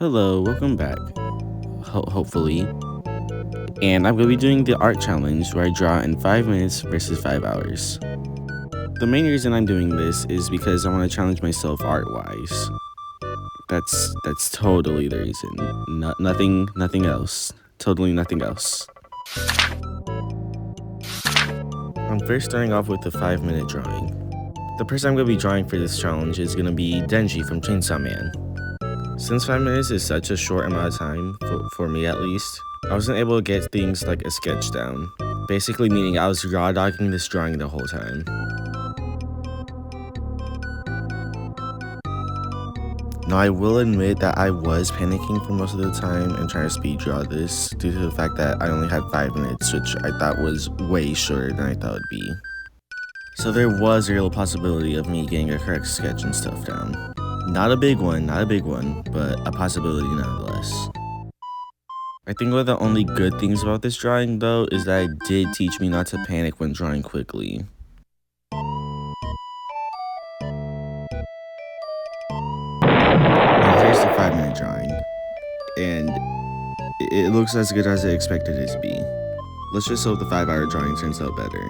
Hello, welcome back. Hopefully. And I'm going to be doing the art challenge where I draw in 5 minutes versus 5 hours. The main reason I'm doing this is because I want to challenge myself art-wise. That's totally the reason. Nothing else. Totally nothing else. I'm first starting off with the 5-minute drawing. The person I'm going to be drawing for this challenge is going to be Denji from Chainsaw Man. Since 5 minutes is such a short amount of time, for me at least, I wasn't able to get things like a sketch down. Basically meaning I was raw dogging this drawing the whole time. Now I will admit that I was panicking for most of the time and trying to speed draw this due to the fact that I only had 5 minutes, which I thought was way shorter than I thought it would be. So there was a real possibility of me getting a correct sketch and stuff down. Not a big one, but a possibility nonetheless. I think one of the only good things about this drawing, though, is that it did teach me not to panic when drawing quickly. And here's the 5-minute drawing, and it looks as good as I expected it to be. Let's just hope the 5-hour drawing turns out better.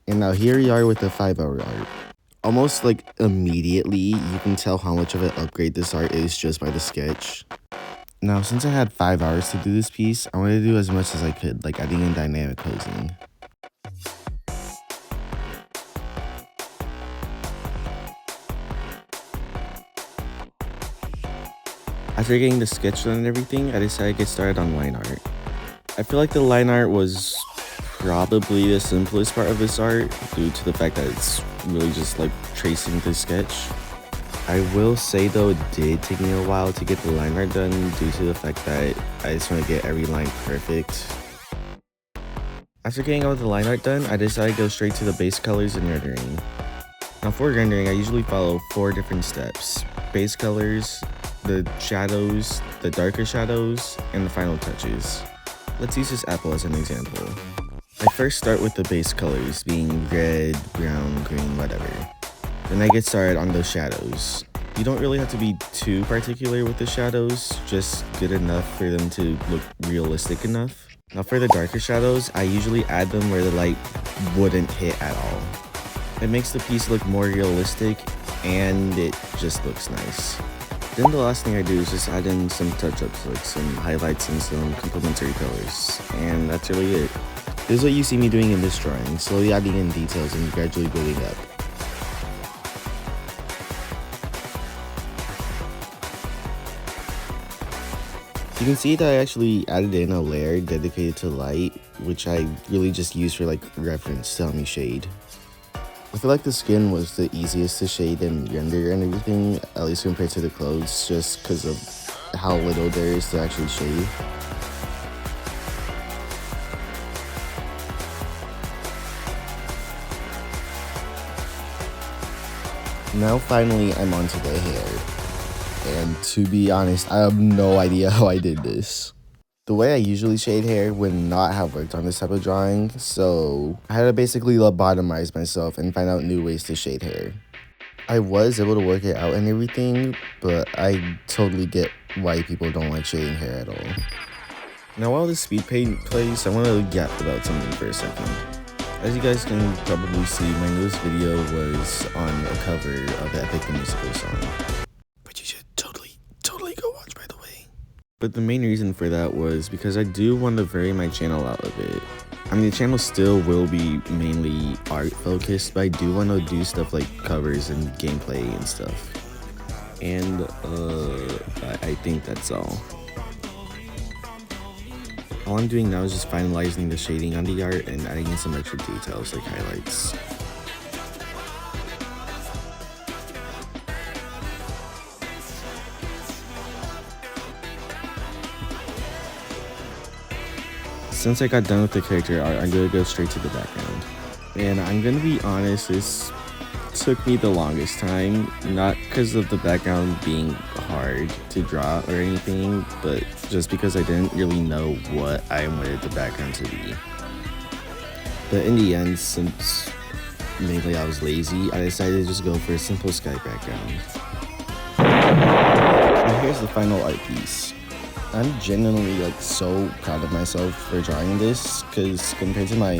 And now here we are with the 5-hour art. Almost like immediately, you can tell how much of an upgrade this art is just by the sketch. Now, since I had 5 hours to do this piece, I wanted to do as much as I could, like adding in dynamic posing. After getting the sketch done and everything, I decided to get started on line art. I feel like the line art was probably the simplest part of this art due to the fact that it's really just like tracing the sketch. I will say though, it did take me a while to get the line art done due to the fact that I just want to get every line perfect. After getting all the line art done, I decided to go straight to the base colors and rendering. Now for rendering, I usually follow 4 different steps: base colors, the shadows, the darker shadows, and the final touches. Let's use this apple as an example. I first start with the base colors, being red, brown, green, whatever. Then I get started on those shadows. You don't really have to be too particular with the shadows, just good enough for them to look realistic enough. Now for the darker shadows, I usually add them where the light wouldn't hit at all. It makes the piece look more realistic, and it just looks nice. Then the last thing I do is just add in some touch-ups, like some highlights and some complementary colors, and that's really it. This is what you see me doing in this drawing, slowly adding in details and gradually building up. You can see that I actually added in a layer dedicated to light, which I really just used for like reference to help me shade. I feel like the skin was the easiest to shade and render and everything, at least compared to the clothes, just because of how little there is to actually shade. Now finally I'm onto the hair, and to be honest, I have no idea how I did this. The way I usually shade hair would not have worked on this type of drawing, so I had to basically lobotomize myself and find out new ways to shade hair. I was able to work it out and everything, but I totally get why people don't like shading hair at all. Now while the speed paint plays, I want to yap about something for a second. As you guys can probably see, my newest video was on a cover of the Epic the Musical song, which you should totally go watch, by the way. But the main reason for that was because I do want to vary my channel out a bit. I mean, the channel still will be mainly art focused, but I do want to do stuff like covers and gameplay and stuff. And I think that's all. All I'm doing now is just finalizing the shading on the art and adding in some extra details like highlights. Since I got done with the character art, I'm going to go straight to the background. And I'm going to be honest, this took me the longest time, not because of the background being hard to draw or anything, but just because I didn't really know what I wanted the background to be. But in the end, since mainly I was lazy, I decided to just go for a simple sky background. here's the final art piece. I'm genuinely like so proud of myself for drawing this, because compared to my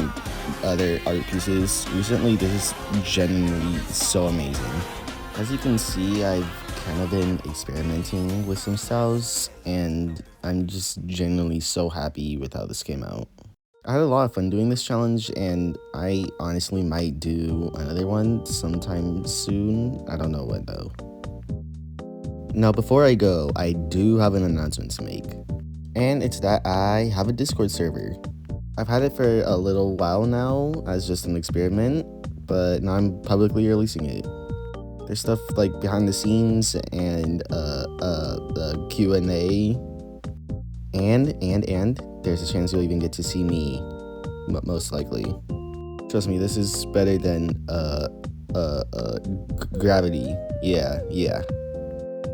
other art pieces recently, this is genuinely so amazing. As you can see, I've kind of been experimenting with some styles, and I'm just genuinely so happy with how this came out. I had a lot of fun doing this challenge, and I honestly might do another one sometime soon. I don't know when though. Now before I go, I do have an announcement to make. And it's that I have a Discord server. I've had it for a little while now as just an experiment, but now I'm publicly releasing it. There's stuff like behind the scenes and the Q&A, and there's a chance you'll even get to see me, most likely. Trust me, this is better than gravity. Yeah.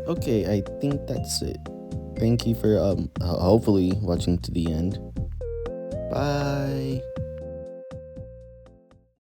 Okay, I think that's it. Thank you for hopefully watching to the end. Bye.